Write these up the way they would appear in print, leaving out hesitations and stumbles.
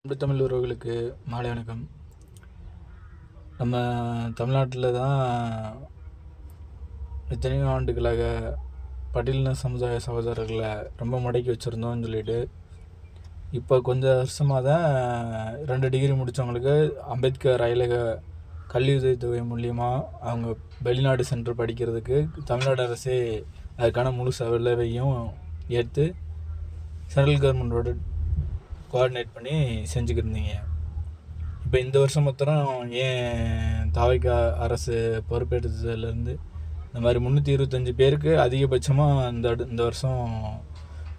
அன்பு தமிழ் உறவுகளுக்கு மாலை வணக்கம். நம்ம தமிழ்நாட்டில் தான் எத்தனையோ ஆண்டுகளாக பட்டியலின சமுதாய சகோதரர்களை ரொம்ப முடக்கி வச்சுருந்தோம்னு சொல்லிட்டு இப்போ கொஞ்சம் வருஷமாக தான் 2 டிகிரி முடித்தவங்களுக்கு அம்பேத்கர் அயலக கல்வி உதவித்தொகை மூலியமாக அவங்க வெளிநாடு சென்று படிக்கிறதுக்கு தமிழ்நாடு அரசே அதுக்கான முழு செலவையும் ஏற்று சென்ட்ரல் கவர்மெண்டோட கோஆர்டினேட் பண்ணி செஞ்சுக்கிருந்தீங்க. இப்போ இந்த வருஷம் மொத்தம் ஏன் தாவைக்கா அரசு பொறுப்பெடுத்ததுலேருந்து இந்த மாதிரி 325 பேருக்கு அதிகபட்சமாக இந்த வருஷம்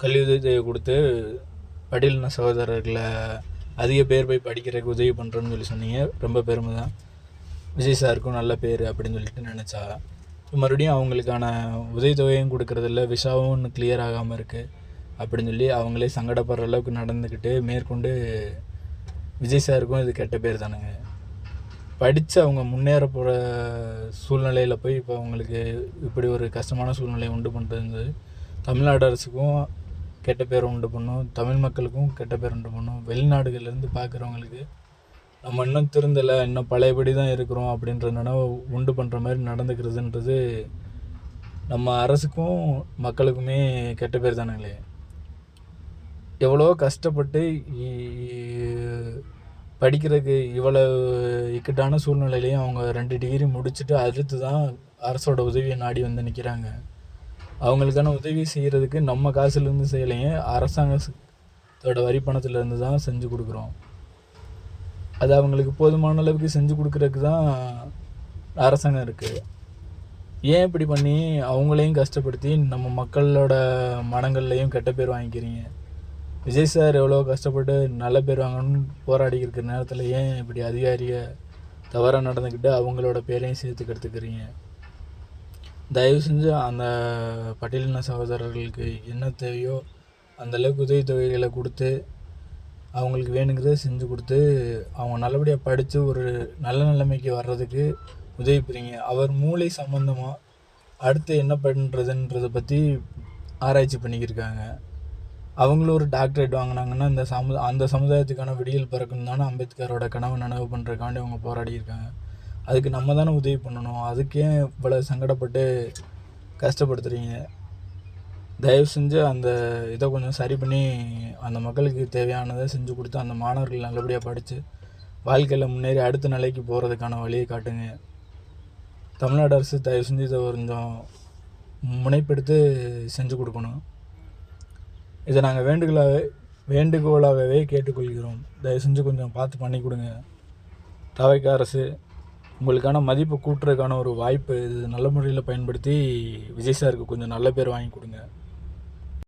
கல்வி உதவி கொடுத்து பட்டியலின சகோதரர்களை அதிக பேர் போய் படிக்கிறதுக்கு உதவி பண்ணுறோன்னு சொல்லி சொன்னீங்க. ரொம்ப பெருமை தான். விஜய் சாருக்கும் நல்ல பேர் அப்படின்னு சொல்லிட்டு நினச்சா மறுபடியும் அவங்களுக்கான உதவித்தொகையும் கொடுக்குறதில்ல, விஷாவும் இன்னும் கிளியர் ஆகாமல் இருக்குது அப்படின்னு சொல்லி அவங்களே சங்கடப்படுற அளவுக்கு நடந்துக்கிட்டு மேற்கொண்டு விஜய் சாருக்கும் இது கெட்ட பேர் தானுங்க. படித்து அவங்க முன்னேற போகிற சூழ்நிலையில் போய் இப்போ அவங்களுக்கு இப்படி ஒரு கஷ்டமான சூழ்நிலையை உண்டு பண்ணுறது தமிழ்நாடு அரசுக்கும் கெட்ட பேர் உண்டு பண்ணும், தமிழ் மக்களுக்கும் கெட்ட பேர் உண்டு பண்ணும். வெளிநாடுகள்லேருந்து பார்க்குறவங்களுக்கு நம்ம இன்னும் திருந்தலை, இன்னும் பழையபடி தான் இருக்கிறோம் அப்படின்ற நினைவு உண்டு பண்ணுற மாதிரி நடந்துக்கிறதுன்றது நம்ம அரசுக்கும் மக்களுக்குமே கெட்ட பேர் தானுங்களே. எவ்வளோ கஷ்டப்பட்டு படிக்கிறதுக்கு இவ்வளோ இக்கட்டான சூழ்நிலையிலையும் அவங்க 2 டிகிரி முடிச்சுட்டு அடுத்து தான் அரசோட உதவியை நாடி வந்து நிற்கிறாங்க. அவங்களுக்கான உதவி செய்கிறதுக்கு நம்ம காசுலேருந்து செய்யலையே, அரசாங்கத்தோட வரி பணத்துலேருந்து தான் செஞ்சு கொடுக்குறோம். அது அவங்களுக்கு போதுமான அளவுக்கு செஞ்சு கொடுக்குறதுக்கு தான் அரசாங்கம் இருக்குது. ஏன் இப்படி பண்ணி அவங்களையும் கஷ்டப்படுத்தி நம்ம மக்களோட மனங்கள்லையும் கெட்ட பேர் வாங்கிக்கிறீங்க? விஜய் சார் எவ்வளோ கஷ்டப்பட்டு நல்ல பேர் வாங்கணும்னு போராடி இருக்கிற நேரத்தில் ஏன் இப்படி அதிகாரியை தவறாக நடந்துக்கிட்டு அவங்களோட பேரையும் சேர்த்து கெடுத்துக்கிறீங்க? தயவு செஞ்சு அந்த பட்டியலின சகோதரர்களுக்கு என்ன தேவையோ அந்தளவுக்கு உதவித்தொகைகளை கொடுத்து அவங்களுக்கு வேணுங்கிறத செஞ்சு கொடுத்து அவங்க நல்லபடியாக படித்து ஒரு நல்ல நிலைமைக்கு வர்றதுக்கு உதவி புரியுங்க. அவர் மூளை சம்மந்தமாக அடுத்து என்ன பண்ணுறதுன்றதை பற்றி ஆராய்ச்சி பண்ணிக்கிருக்காங்க. அவங்களும் ஒரு டாக்டரேட் வாங்கினாங்கன்னா அந்த சமுதாயத்துக்கான விடியல் பிறக்கணும் தானே அம்பேத்கரோட கனவு நனவு பண்ணுறதுக்காண்டி அவங்க போராடியிருக்காங்க. அதுக்கு நம்ம தானே உதவி பண்ணணும். அதுக்கே இவ்வளோ சங்கடப்பட்டு கஷ்டப்படுத்துகிறீங்க. தயவு செஞ்சு அந்த இதை கொஞ்சம் சரி பண்ணி அந்த மக்களுக்கு தேவையானதை செஞ்சு கொடுத்து அந்த மாணவர்கள் நல்லபடியாக படித்து வாழ்க்கையில் முன்னேறி அடுத்த நிலைக்கு போகிறதுக்கான வழியை காட்டுங்க. தமிழ்நாடு அரசு தயவு செஞ்சு இதை கொஞ்சம் முனைப்பெடுத்து செஞ்சு கொடுக்கணும். இதை நாங்கள் வேண்டுகோளாகவே கேட்டுக்கொள்கிறோம். தயவு செஞ்சு கொஞ்சம் பார்த்து பண்ணி கொடுங்க. தாவைக்கா அரசு உங்களுக்கான மதிப்பு கூட்டுறதுக்கான ஒரு வாய்ப்பு இது நல்ல முறையில் பயன்படுத்தி விஜய் சாருக்கு கொஞ்சம் நல்ல பேர் வாங்கி கொடுங்க.